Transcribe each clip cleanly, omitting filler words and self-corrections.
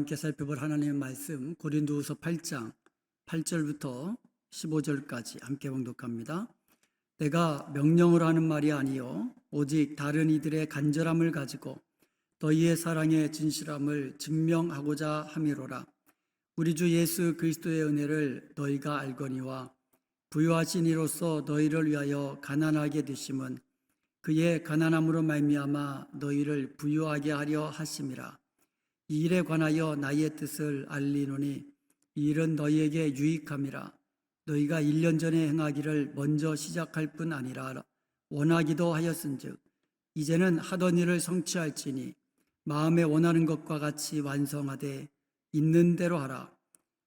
함께 살펴볼 하나님의 말씀 고린도후서 8장 8절부터 15절까지 함께 봉독합니다. 내가 명령으로 하는 말이 아니요 오직 다른 이들의 간절함을 가지고 너희의 사랑의 진실함을 증명하고자 함이로라. 우리 주 예수 그리스도의 은혜를 너희가 알거니와 부유하신 이로써 너희를 위하여 가난하게 되심은 그의 가난함으로 말미암아 너희를 부유하게 하려 하심이라. 이 일에 관하여 나의 뜻을 알리노니 이 일은 너희에게 유익함이라. 너희가 1년 전에 행하기를 먼저 시작할 뿐 아니라 원하기도 하였은즉 이제는 하던 일을 성취할지니 마음에 원하는 것과 같이 완성하되 있는 대로 하라.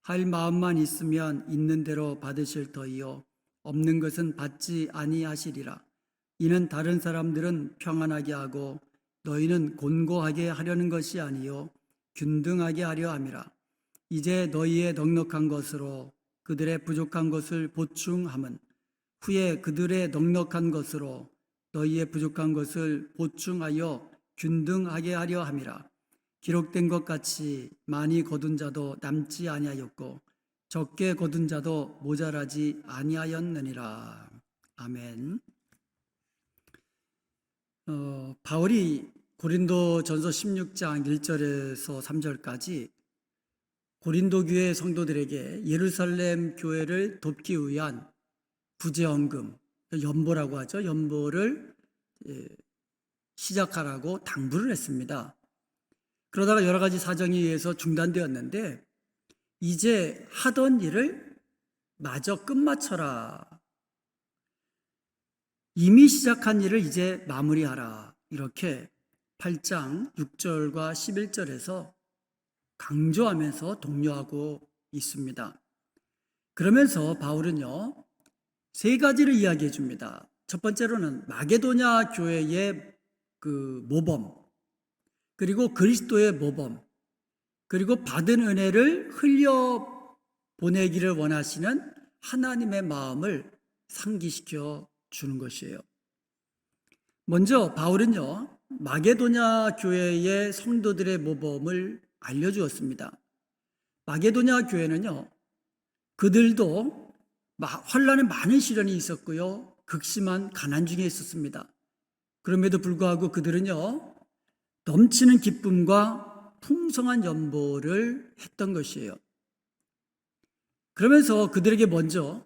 할 마음만 있으면 있는 대로 받으실 터이요 없는 것은 받지 아니하시리라. 이는 다른 사람들은 평안하게 하고 너희는 곤고하게 하려는 것이 아니요 균등하게 하려 함이라. 이제 너희의 넉넉한 것으로 그들의 부족한 것을 보충함은 후에 그들의 넉넉한 것으로 너희의 부족한 것을 보충하여 균등하게 하려 함이라. 기록된 것 같이 많이 거둔 자도 남지 아니하였고 적게 거둔 자도 모자라지 아니하였느니라. 아멘. 바울이 고린도전서 16장 1절에서 3절까지 고린도 교회 성도들에게 예루살렘 교회를 돕기 위한 구제헌금, 연보라고 하죠. 연보를 시작하라고 당부를 했습니다. 그러다가 여러 가지 사정에 의해서 중단되었는데 이제 하던 일을 마저 끝마쳐라. 이미 시작한 일을 이제 마무리하라. 이렇게 8장 6절과 11절에서 강조하면서 독려하고 있습니다. 그러면서 바울은요, 세 가지를 이야기해 줍니다. 첫 번째로는 마게도냐 교회의 그 모범, 그리고 그리스도의 모범, 그리고 받은 은혜를 흘려 보내기를 원하시는 하나님의 마음을 상기시켜 주는 것이에요. 먼저 바울은요, 마게도냐 교회의 성도들의 모범을 알려주었습니다. 마게도냐 교회는요, 그들도 환란에 많은 시련이 있었고요, 극심한 가난 중에 있었습니다. 그럼에도 불구하고 그들은요, 넘치는 기쁨과 풍성한 연보를 했던 것이에요. 그러면서 그들에게 먼저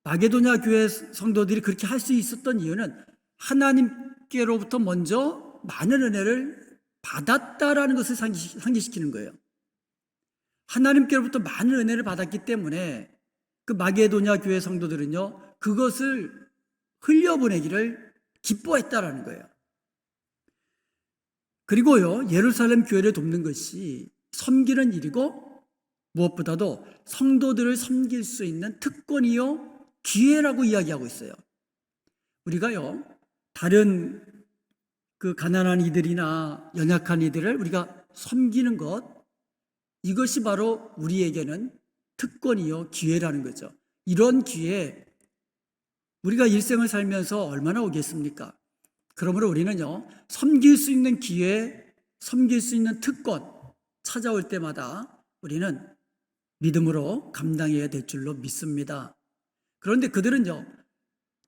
마게도냐 교회 성도들이 그렇게 할 수 있었던 이유는 하나님께로부터 먼저 많은 은혜를 받았다라는 것을 상기시키는 거예요. 하나님께로부터 많은 은혜를 받았기 때문에 그 마게도냐 교회 성도들은요, 그것을 흘려보내기를 기뻐했다라는 거예요. 그리고요, 예루살렘 교회를 돕는 것이 섬기는 일이고 무엇보다도 성도들을 섬길 수 있는 특권이요 기회라고 이야기하고 있어요. 우리가요, 다른 그 가난한 이들이나 연약한 이들을 우리가 섬기는 것, 이것이 바로 우리에게는 특권이요 기회라는 거죠. 이런 기회 우리가 일생을 살면서 얼마나 오겠습니까? 그러므로 우리는요, 섬길 수 있는 기회, 섬길 수 있는 특권 찾아올 때마다 우리는 믿음으로 감당해야 될 줄로 믿습니다. 그런데 그들은요,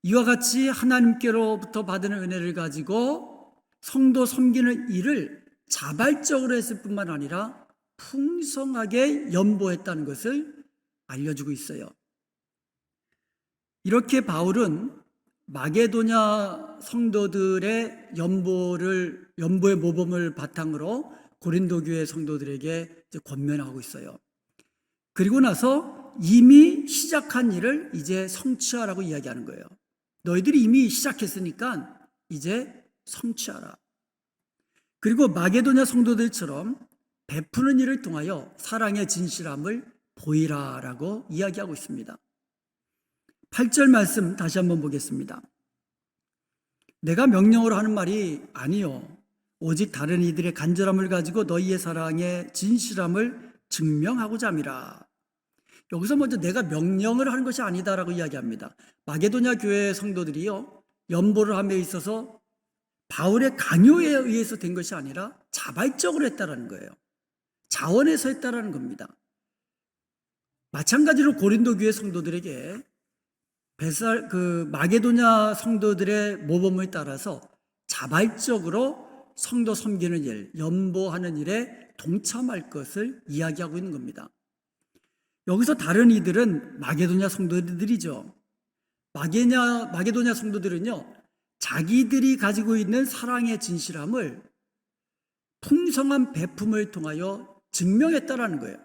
이와 같이 하나님께로부터 받은 은혜를 가지고 성도 섬기는 일을 자발적으로 했을 뿐만 아니라 풍성하게 연보했다는 것을 알려주고 있어요. 이렇게 바울은 마게도냐 성도들의 연보의 모범을 바탕으로 고린도 교회 성도들에게 권면하고 있어요. 그리고 나서 이미 시작한 일을 이제 성취하라고 이야기하는 거예요. 너희들이 이미 시작했으니까 이제 성취하라. 그리고 마게도냐 성도들처럼 베푸는 일을 통하여 사랑의 진실함을 보이라라고 이야기하고 있습니다. 8절 말씀 다시 한번 보겠습니다. 내가 명령으로 하는 말이 아니요 오직 다른 이들의 간절함을 가지고 너희의 사랑의 진실함을 증명하고자 함이라. 여기서 먼저 내가 명령을 하는 것이 아니다라고 이야기합니다. 마게도냐 교회 성도들이요, 연보를 함에 있어서 바울의 강요에 의해서 된 것이 아니라 자발적으로 했다라는 거예요. 자원해서 했다라는 겁니다. 마찬가지로 고린도 교회 성도들에게 마게도냐 성도들의 모범을 따라서 자발적으로 성도 섬기는 일, 연보하는 일에 동참할 것을 이야기하고 있는 겁니다. 여기서 다른 이들은 마게도냐 성도들이죠. 마게도냐 성도들은요, 자기들이 가지고 있는 사랑의 진실함을 풍성한 베품을 통하여 증명했다라는 거예요.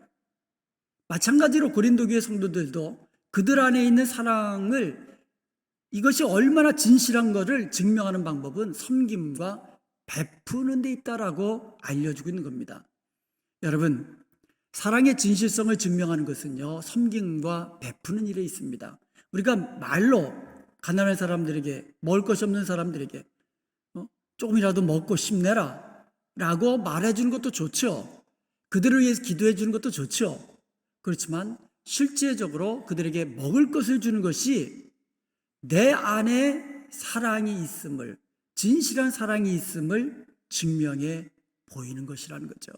마찬가지로 고린도 교회 성도들도 그들 안에 있는 사랑을, 이것이 얼마나 진실한 것을 증명하는 방법은 섬김과 베푸는 데 있다라고 알려주고 있는 겁니다. 여러분, 사랑의 진실성을 증명하는 것은요, 섬김과 베푸는 일에 있습니다. 우리가 말로 가난한 사람들에게, 먹을 것이 없는 사람들에게 조금이라도 먹고 힘내라 라고 말해주는 것도 좋죠. 그들을 위해서 기도해 주는 것도 좋죠. 그렇지만 실제적으로 그들에게 먹을 것을 주는 것이 내 안에 사랑이 있음을, 진실한 사랑이 있음을 증명해 보이는 것이라는 거죠.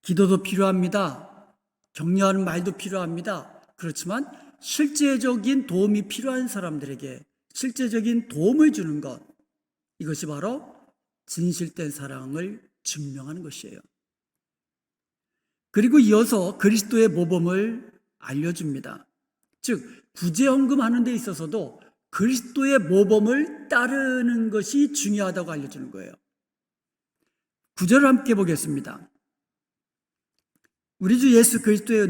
기도도 필요합니다. 격려하는 말도 필요합니다. 그렇지만 실제적인 도움이 필요한 사람들에게 실제적인 도움을 주는 것, 이것이 바로 진실된 사랑을 증명하는 것이에요. 그리고 이어서 그리스도의 모범을 알려줍니다. 즉, 구제헌금하는 데 있어서도 그리스도의 모범을 따르는 것이 중요하다고 알려주는 거예요. 9절을 함께 보겠습니다. 우리 주 예수 그리스도의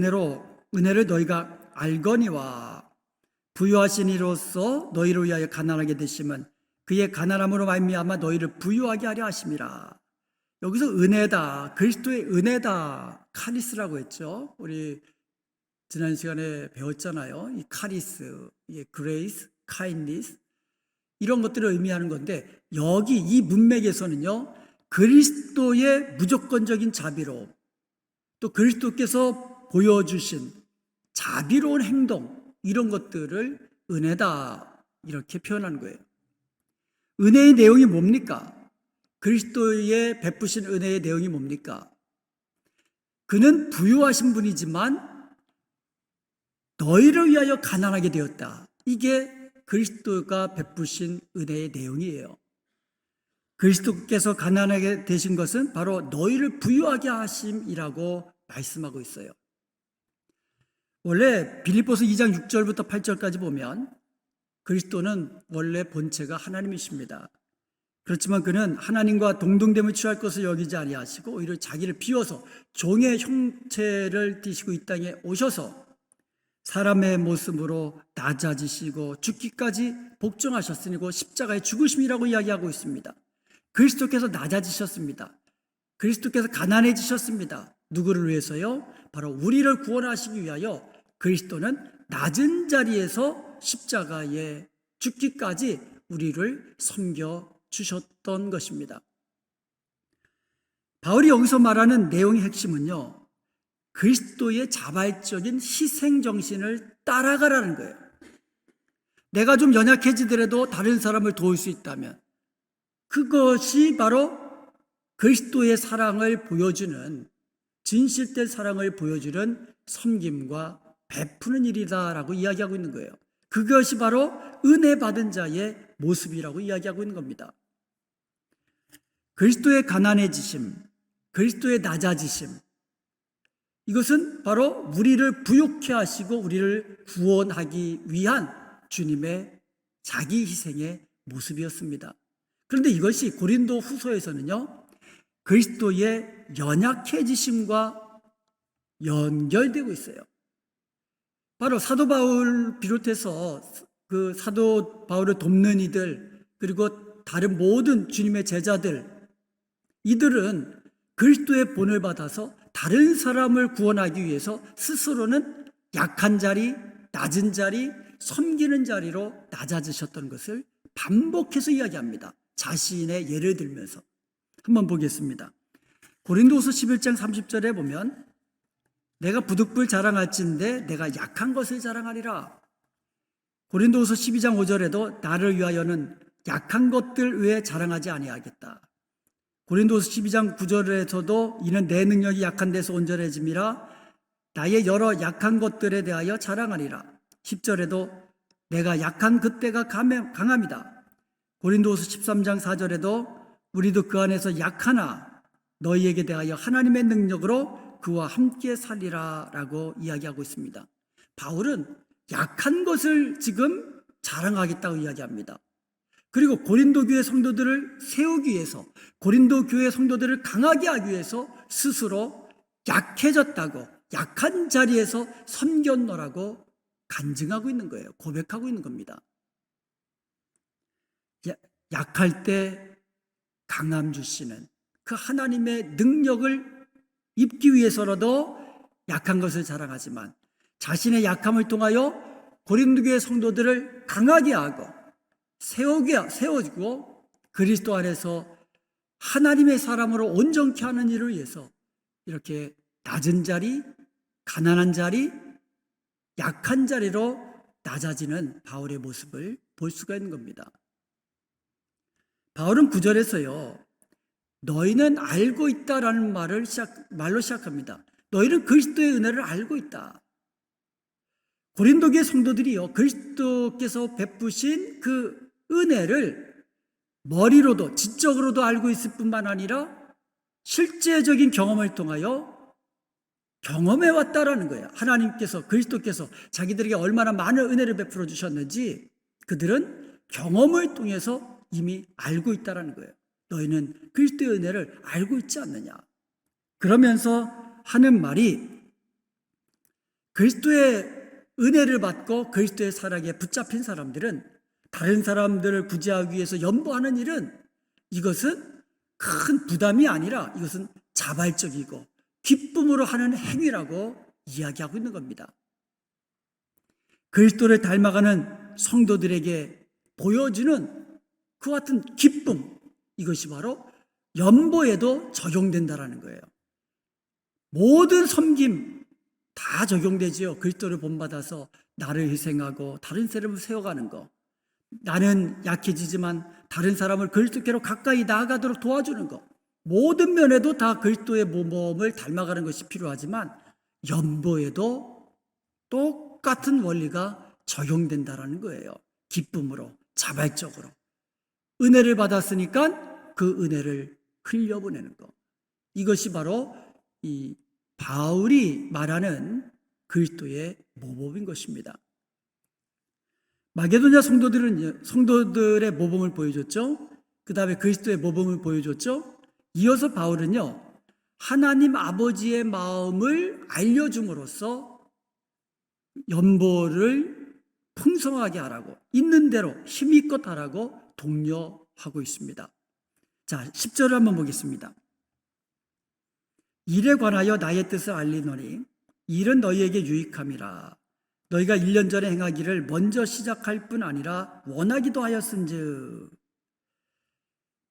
은혜를 너희가 알거니와 부유하신 이로써 너희를 위하여 가난하게 되심은 그의 가난함으로 말미암아 너희를 부유하게 하려 하심이라. 여기서 은혜다, 그리스도의 은혜다, 카리스라고 했죠. 우리 지난 시간에 배웠잖아요. 이 카리스, 그레이스, 카인니스, 이런 것들을 의미하는 건데, 여기 이 문맥에서는요, 그리스도의 무조건적인 자비로움, 또 그리스도께서 보여주신 자비로운 행동, 이런 것들을 은혜다, 이렇게 표현하는 거예요. 은혜의 내용이 뭡니까? 그리스도의 베푸신 은혜의 내용이 뭡니까? 그는 부유하신 분이지만 너희를 위하여 가난하게 되었다. 이게 그리스도가 베푸신 은혜의 내용이에요. 그리스도께서 가난하게 되신 것은 바로 너희를 부유하게 하심이라고 말씀하고 있어요. 원래 빌립보서 2장 6절부터 8절까지 보면 그리스도는 원래 본체가 하나님이십니다. 그렇지만 그는 하나님과 동등됨을 취할 것을 여기지 아니하시고 오히려 자기를 비워서 종의 형체를 띠시고 이 땅에 오셔서 사람의 모습으로 낮아지시고 죽기까지 복종하셨으니 그 십자가의 죽으심이라고 이야기하고 있습니다. 그리스도께서 낮아지셨습니다. 그리스도께서 가난해지셨습니다. 누구를 위해서요? 바로 우리를 구원하시기 위하여 그리스도는 낮은 자리에서 십자가에 죽기까지 우리를 섬겨주셨던 것입니다. 바울이 여기서 말하는 내용의 핵심은요, 그리스도의 자발적인 희생정신을 따라가라는 거예요. 내가 좀 연약해지더라도 다른 사람을 도울 수 있다면 그것이 바로 그리스도의 사랑을 보여주는, 진실된 사랑을 보여주는 섬김과 베푸는 일이다라고 이야기하고 있는 거예요. 그것이 바로 은혜 받은 자의 모습이라고 이야기하고 있는 겁니다. 그리스도의 가난해지심, 그리스도의 낮아지심, 이것은 바로 우리를 부욕케 하시고 우리를 구원하기 위한 주님의 자기 희생의 모습이었습니다. 그런데 이것이 고린도 후서에서는요, 그리스도의 연약해지심과 연결되고 있어요. 바로 사도 바울 비롯해서 그 사도 바울을 돕는 이들, 그리고 다른 모든 주님의 제자들, 이들은 그리스도의 본을 받아서 다른 사람을 구원하기 위해서 스스로는 약한 자리, 낮은 자리, 섬기는 자리로 낮아지셨던 것을 반복해서 이야기합니다. 자신의 예를 들면서. 한번 보겠습니다. 고린도후서 11장 30절에 보면 내가 부득불 자랑할진대 내가 약한 것을 자랑하리라. 고린도후서 12장 5절에도 나를 위하여는 약한 것들 외에 자랑하지 아니하겠다. 고린도서 12장 9절에서도 이는 내 능력이 약한 데서 온전해짐이라 나의 여러 약한 것들에 대하여 자랑하리라. 10절에도 내가 약한 그때가 강함이다. 고린도서 13장 4절에도 우리도 그 안에서 약하나 너희에게 대하여 하나님의 능력으로 그와 함께 살리라 라고 이야기하고 있습니다. 바울은 약한 것을 지금 자랑하겠다고 이야기합니다. 그리고 고린도 교회 성도들을 세우기 위해서, 고린도 교회 성도들을 강하게 하기 위해서 스스로 약해졌다고, 약한 자리에서 섬겼노라고 간증하고 있는 거예요. 고백하고 있는 겁니다. 약할 때 강함 주시는 그 하나님의 능력을 입기 위해서라도 약한 것을 자랑하지만 자신의 약함을 통하여 고린도 교회 성도들을 강하게 하고 세워주고 그리스도 안에서 하나님의 사람으로 온전케 하는 일을 위해서 이렇게 낮은 자리, 가난한 자리, 약한 자리로 낮아지는 바울의 모습을 볼 수가 있는 겁니다. 바울은 9절에서요, 너희는 알고 있다라는 말로 시작합니다. 너희는 그리스도의 은혜를 알고 있다. 고린도 교회 성도들이요, 그리스도께서 베푸신 그 은혜를 머리로도 지적으로도 알고 있을 뿐만 아니라 실제적인 경험을 통하여 경험해 왔다라는 거예요. 하나님께서, 그리스도께서 자기들에게 얼마나 많은 은혜를 베풀어 주셨는지 그들은 경험을 통해서 이미 알고 있다라는 거예요. 너희는 그리스도의 은혜를 알고 있지 않느냐. 그러면서 하는 말이 그리스도의 은혜를 받고 그리스도의 사랑에 붙잡힌 사람들은 다른 사람들을 구제하기 위해서 연보하는 일은 이것은 큰 부담이 아니라 이것은 자발적이고 기쁨으로 하는 행위라고 이야기하고 있는 겁니다. 그리스도를 닮아가는 성도들에게 보여주는 그와 같은 기쁨, 이것이 바로 연보에도 적용된다라는 거예요. 모든 섬김 다 적용되지요. 그리스도를 본받아서 나를 희생하고 다른 사람을 세워가는 거, 나는 약해지지만 다른 사람을 그리스도께로 가까이 나아가도록 도와주는 거, 모든 면에도 다 그리스도의 모범을 닮아가는 것이 필요하지만 연보에도 똑같은 원리가 적용된다라는 거예요. 기쁨으로, 자발적으로 은혜를 받았으니까 그 은혜를 흘려보내는 것, 이것이 바로 이 바울이 말하는 그리스도의 모범인 것입니다. 마게도냐 성도들의 모범을 보여줬죠. 그 다음에 그리스도의 모범을 보여줬죠. 이어서 바울은요, 하나님 아버지의 마음을 알려줌으로써 연보를 풍성하게 하라고, 있는 대로 힘있껏 하라고 독려하고 있습니다. 자, 10절을 한번 보겠습니다. 일에 관하여 나의 뜻을 알리노니 일은 너희에게 유익함이라. 너희가 1년 전에 행하기를 먼저 시작할 뿐 아니라 원하기도 하였은즉.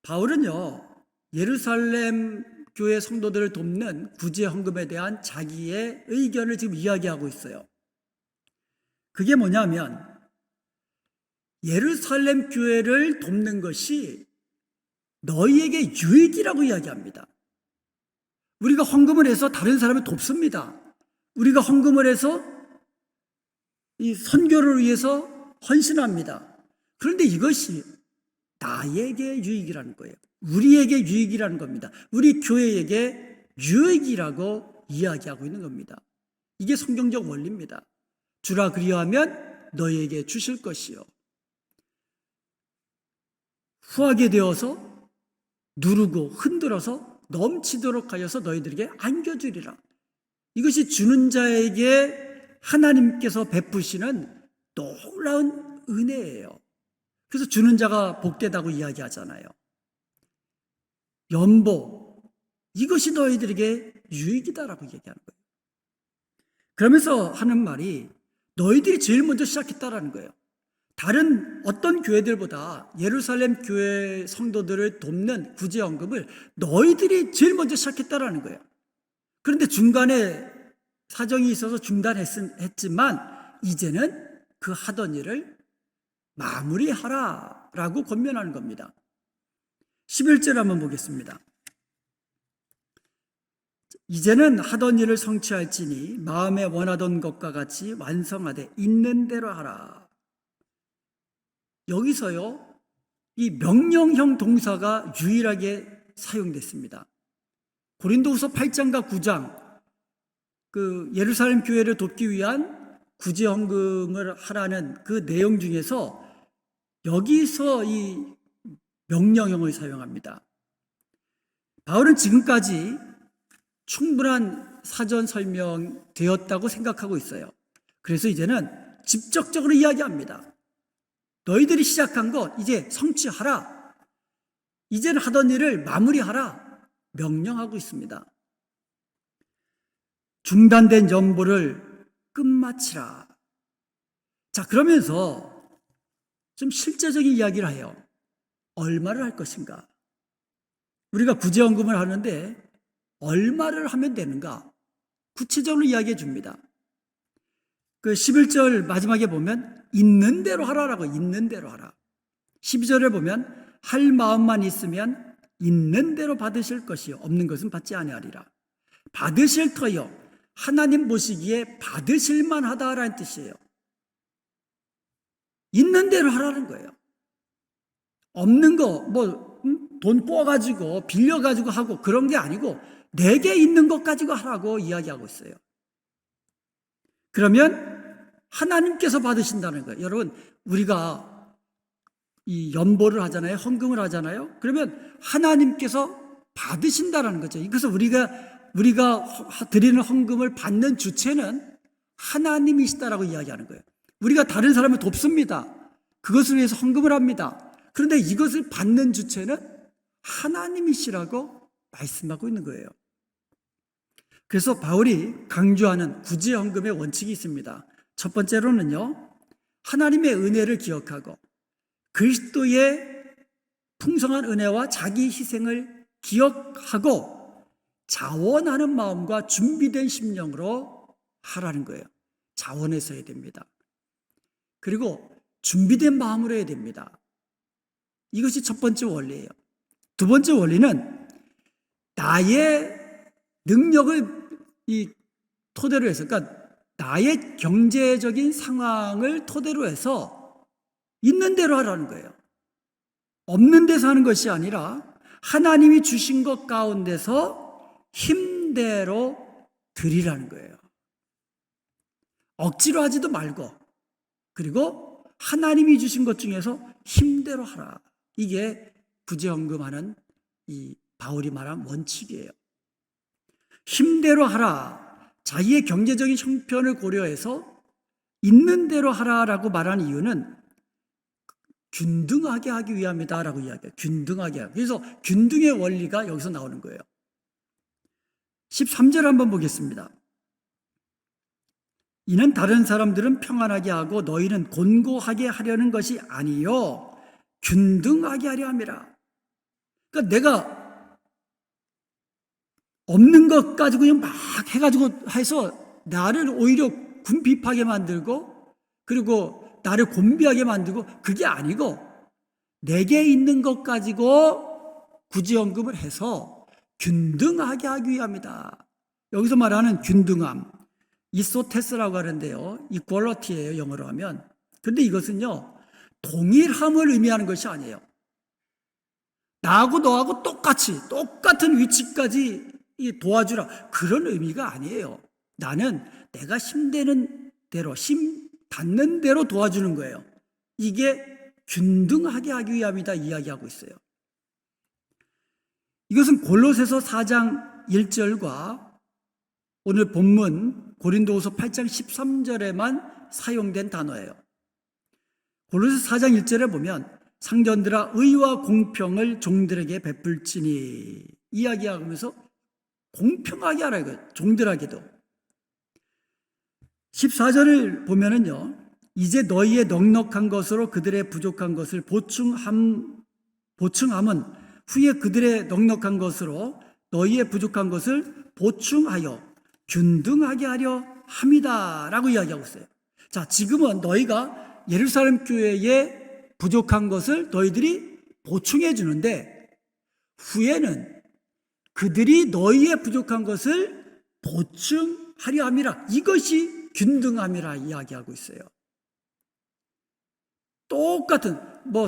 바울은요, 예루살렘 교회 성도들을 돕는 구제 헌금에 대한 자기의 의견을 지금 이야기하고 있어요. 그게 뭐냐면 예루살렘 교회를 돕는 것이 너희에게 유익이라고 이야기합니다. 우리가 헌금을 해서 다른 사람을 돕습니다. 우리가 헌금을 해서 이 선교를 위해서 헌신합니다. 그런데 이것이 나에게 유익이라는 거예요. 우리에게 유익이라는 겁니다. 우리 교회에게 유익이라고 이야기하고 있는 겁니다. 이게 성경적 원리입니다. 주라 그리하면 너희에게 주실 것이요, 후하게 되어서 누르고 흔들어서 넘치도록 하여서 너희들에게 안겨주리라. 이것이 주는 자에게 하나님께서 베푸시는 놀라운 은혜예요. 그래서 주는 자가 복되다고 이야기하잖아요. 연보, 이것이 너희들에게 유익이다라고 얘기하는 거예요. 그러면서 하는 말이 너희들이 제일 먼저 시작했다라는 거예요. 다른 어떤 교회들보다 예루살렘 교회 성도들을 돕는 구제헌금을 너희들이 제일 먼저 시작했다라는 거예요. 그런데 중간에 사정이 있어서 중단했지만 이제는 그 하던 일을 마무리하라라고 권면하는 겁니다. 11절 한번 보겠습니다. 이제는 하던 일을 성취할지니 마음에 원하던 것과 같이 완성하되 있는 대로 하라. 여기서요, 이 명령형 동사가 유일하게 사용됐습니다. 고린도후서 8장과 9장, 예루살렘 교회를 돕기 위한 구제헌금을 하라는 그 내용 중에서 여기서 이 명령형을 사용합니다. 바울은 지금까지 충분한 사전 설명되었다고 생각하고 있어요. 그래서 이제는 직접적으로 이야기합니다. 너희들이 시작한 것 이제 성취하라. 이제는 하던 일을 마무리하라. 명령하고 있습니다. 중단된 연보를 끝마치라. 자, 그러면서 좀 실제적인 이야기를 해요. 얼마를 할 것인가? 우리가 구제헌금을 하는데 얼마를 하면 되는가? 구체적으로 이야기해 줍니다. 11절 마지막에 보면 있는 대로 하라라고, 있는 대로 하라. 12절에 보면 할 마음만 있으면 있는 대로 받으실 것이요 없는 것은 받지 아니하리라. 받으실 터요, 하나님 보시기에 받으실 만하다라는 뜻이에요. 있는 대로 하라는 거예요. 없는 거 돈 뽑아가지고 빌려가지고 하고 그런 게 아니고 내게 있는 것 가지고 하라고 이야기하고 있어요. 그러면 하나님께서 받으신다는 거예요. 여러분, 우리가 이 연보를 하잖아요. 헌금을 하잖아요. 그러면 하나님께서 받으신다는 거죠. 그래서 우리가 드리는 헌금을 받는 주체는 하나님이시다라고 이야기하는 거예요. 우리가 다른 사람을 돕습니다. 그것을 위해서 헌금을 합니다. 그런데 이것을 받는 주체는 하나님이시라고 말씀하고 있는 거예요. 그래서 바울이 강조하는 구제헌금의 원칙이 있습니다. 첫 번째로는요, 하나님의 은혜를 기억하고 그리스도의 풍성한 은혜와 자기 희생을 기억하고 자원하는 마음과 준비된 심령으로 하라는 거예요. 자원해서 해야 됩니다. 그리고 준비된 마음으로 해야 됩니다. 이것이 첫 번째 원리예요. 두 번째 원리는 나의 능력을 토대로 해서, 그러니까 나의 경제적인 상황을 토대로 해서 있는 대로 하라는 거예요. 없는 데서 하는 것이 아니라 하나님이 주신 것 가운데서 힘대로 드리라는 거예요. 억지로 하지도 말고, 그리고 하나님이 주신 것 중에서 힘대로 하라. 이게 구제헌금하는 이 바울이 말한 원칙이에요. 힘대로 하라. 자기의 경제적인 형편을 고려해서 있는 대로 하라라고 말한 이유는 균등하게 하기 위함이다라고 이야기해요. 균등하게 하기. 그래서 균등의 원리가 여기서 나오는 거예요. 13절 한번 보겠습니다. 이는 다른 사람들은 평안하게 하고 너희는 곤고하게 하려는 것이 아니요 균등하게 하려 함이라. 그러니까 내가 없는 것 가지고 그냥 막 해가지고 해서 나를 오히려 궁핍하게 만들고 그리고 나를 곤비하게 만들고, 그게 아니고 내게 있는 것 가지고 구제헌금을 해서 균등하게 하기 위함이다. 여기서 말하는 균등함, 이소테스라고 하는데요, 이퀄러티예요, 영어로 하면. 근데 이것은요, 동일함을 의미하는 것이 아니에요. 나하고 너하고 똑같은 위치까지 도와주라, 그런 의미가 아니에요. 나는 내가 힘되는 대로, 힘 닿는 대로 도와주는 거예요. 이게 균등하게 하기 위함이다 이야기하고 있어요. 이것은 골로새서 4장 1절과 오늘 본문 고린도후서 8장 13절에만 사용된 단어예요. 골로새서 4장 1절에 보면 상전들아 의와 공평을 종들에게 베풀지니 이야기하면서 공평하게 하라 이거예요. 종들에게도. 14절을 보면은요, 이제 너희의 넉넉한 것으로 그들의 부족한 것을 보충함은 후에 그들의 넉넉한 것으로 너희의 부족한 것을 보충하여 균등하게 하려 함이다 라고 이야기하고 있어요. 자, 지금은 너희가 예루살렘 교회의 부족한 것을 너희들이 보충해 주는데 후에는 그들이 너희의 부족한 것을 보충하려 함이라. 이것이 균등함이라 이야기하고 있어요. 똑같은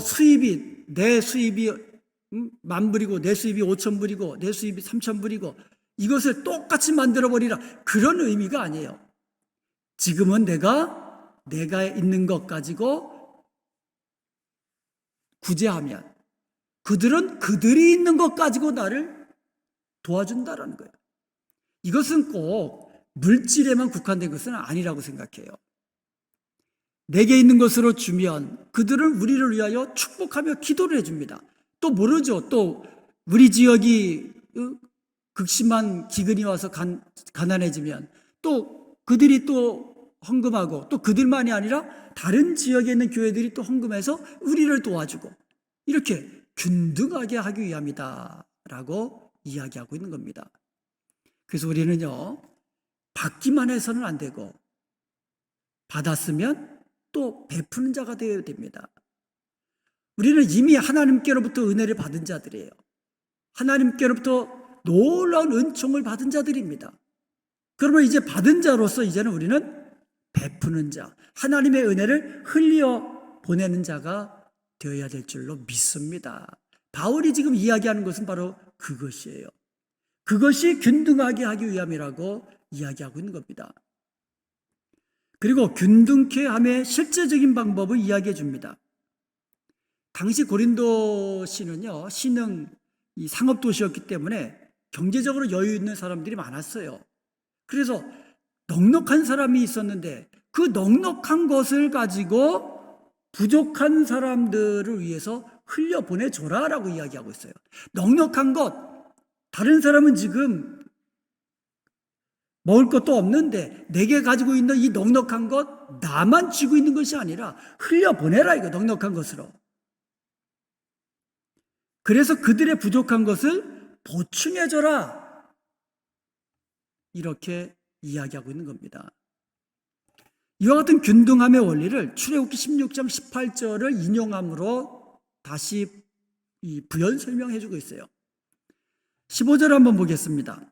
수입이 내 수입이 10,000불이고 내 수입이 5,000불이고 내 수입이 3,000불이고 이것을 똑같이 만들어버리라, 그런 의미가 아니에요. 지금은 내가 있는 것 가지고 구제하면 그들은 그들이 있는 것 가지고 나를 도와준다라는 거예요. 이것은 꼭 물질에만 국한된 것은 아니라고 생각해요. 내게 있는 것으로 주면 그들은 우리를 위하여 축복하며 기도를 해줍니다. 또 모르죠. 또 우리 지역이 극심한 기근이 와서 가난해지면 또 그들이 또 헌금하고, 또 그들만이 아니라 다른 지역에 있는 교회들이 또 헌금해서 우리를 도와주고, 이렇게 균등하게 하기 위함이다 라고 이야기하고 있는 겁니다. 그래서 우리는요, 받기만 해서는 안 되고 받았으면 또 베푸는 자가 되어야 됩니다. 우리는 이미 하나님께로부터 은혜를 받은 자들이에요. 하나님께로부터 놀라운 은총을 받은 자들입니다. 그러면 이제 받은 자로서 이제는 우리는 베푸는 자, 하나님의 은혜를 흘려 보내는 자가 되어야 될 줄로 믿습니다. 바울이 지금 이야기하는 것은 바로 그것이에요. 그것이 균등하게 하기 위함이라고 이야기하고 있는 겁니다. 그리고 균등케 함의 실제적인 방법을 이야기해 줍니다. 당시 고린도시는요, 신흥 상업도시였기 때문에 경제적으로 여유 있는 사람들이 많았어요. 그래서 넉넉한 사람이 있었는데 그 넉넉한 것을 가지고 부족한 사람들을 위해서 흘려보내줘라 라고 이야기하고 있어요. 넉넉한 것, 다른 사람은 지금 먹을 것도 없는데 내게 가지고 있는 이 넉넉한 것, 나만 쥐고 있는 것이 아니라 흘려보내라, 이거 넉넉한 것으로. 그래서 그들의 부족한 것을 보충해줘라, 이렇게 이야기하고 있는 겁니다. 이와 같은 균등함의 원리를 출애굽기 16장 18절을 인용함으로 다시 부연 설명해 주고 있어요. 15절 한번 보겠습니다.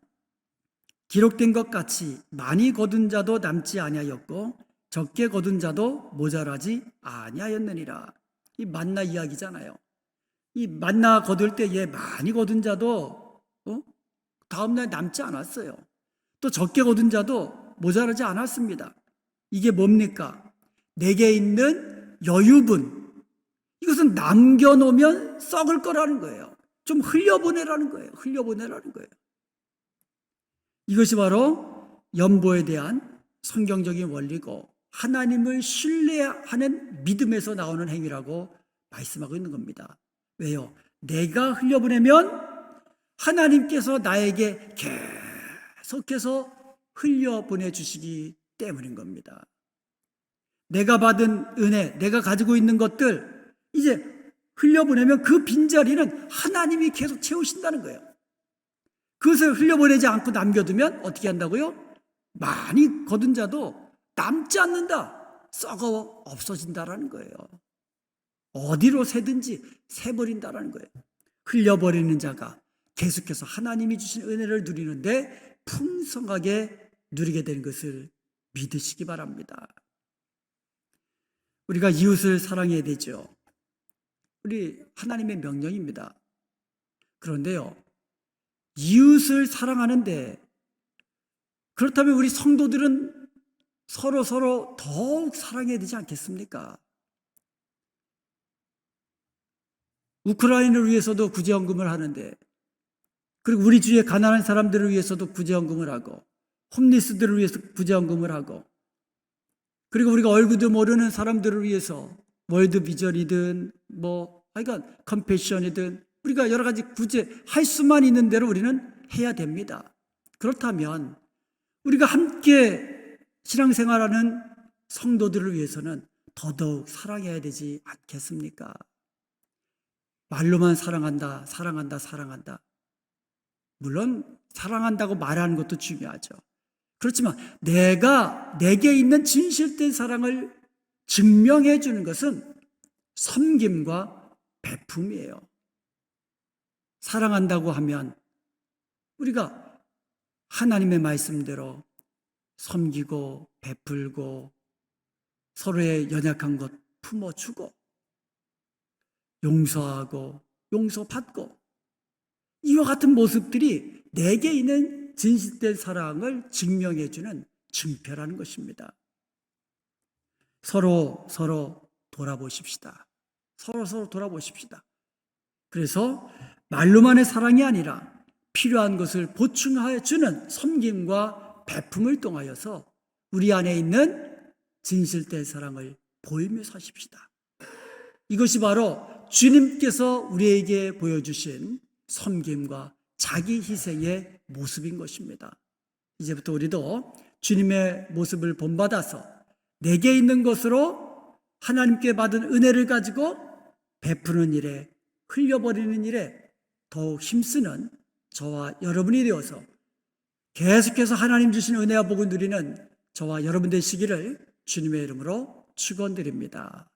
기록된 것 같이 많이 거둔 자도 남지 아니하였고 적게 거둔 자도 모자라지 아니하였느니라. 이 만나 이야기잖아요. 이 만나 거둘 때에 많이 거둔 자도 다음날 남지 않았어요. 또 적게 거둔 자도 모자라지 않았습니다. 이게 뭡니까? 내게 있는 여유분, 이것은 남겨놓으면 썩을 거라는 거예요. 좀 흘려보내라는 거예요. 흘려보내라는 거예요. 이것이 바로 연보에 대한 성경적인 원리고 하나님을 신뢰하는 믿음에서 나오는 행위라고 말씀하고 있는 겁니다. 왜요? 내가 흘려보내면 하나님께서 나에게 계속해서 흘려보내 주시기 때문인 겁니다. 내가 받은 은혜, 내가 가지고 있는 것들 이제 흘려보내면 그 빈자리는 하나님이 계속 채우신다는 거예요. 그것을 흘려보내지 않고 남겨두면 어떻게 한다고요? 많이 거둔 자도 남지 않는다, 썩어 없어진다라는 거예요. 어디로 새든지 새버린다라는 거예요. 흘려버리는 자가 계속해서 하나님이 주신 은혜를 누리는데 풍성하게 누리게 되는 것을 믿으시기 바랍니다. 우리가 이웃을 사랑해야 되죠. 우리 하나님의 명령입니다. 그런데요, 이웃을 사랑하는데, 그렇다면 우리 성도들은 서로 더욱 사랑해야 되지 않겠습니까? 우크라이나를 위해서도 구제헌금을 하는데, 그리고 우리 주위에 가난한 사람들을 위해서도 구제헌금을 하고, 홈리스들을 위해서 구제헌금을 하고, 그리고 우리가 얼굴도 모르는 사람들을 위해서 월드비전이든 하여간 컴패션이든 우리가 여러 가지 구제할 수만 있는 대로 우리는 해야 됩니다. 그렇다면 우리가 함께 신앙생활하는 성도들을 위해서는 더더욱 사랑해야 되지 않겠습니까? 말로만 사랑한다, 사랑한다, 사랑한다. 물론 사랑한다고 말하는 것도 중요하죠. 그렇지만 내게 있는 진실된 사랑을 증명해 주는 것은 섬김과 베품이에요. 사랑한다고 하면 우리가 하나님의 말씀대로 섬기고 베풀고 서로의 연약한 것 품어주고 용서하고 용서받고 이와 같은 모습들이 내게 있는 진실된 사랑을 증명해주는 증표라는 것입니다. 서로 돌아보십시다. 서로 돌아보십시다. 그래서 말로만의 사랑이 아니라 필요한 것을 보충하여 주는 섬김과 베품을 통하여서 우리 안에 있는 진실된 사랑을 보이며 사십시다. 이것이 바로 주님께서 우리에게 보여주신 섬김과 자기 희생의 모습인 것입니다. 이제부터 우리도 주님의 모습을 본받아서 내게 있는 것으로 하나님께 받은 은혜를 가지고 베푸는 일에, 흘려버리는 일에 더욱 힘쓰는 저와 여러분이 되어서 계속해서 하나님 주신 은혜와 복을 누리는 저와 여러분 되시기를 주님의 이름으로 축원드립니다.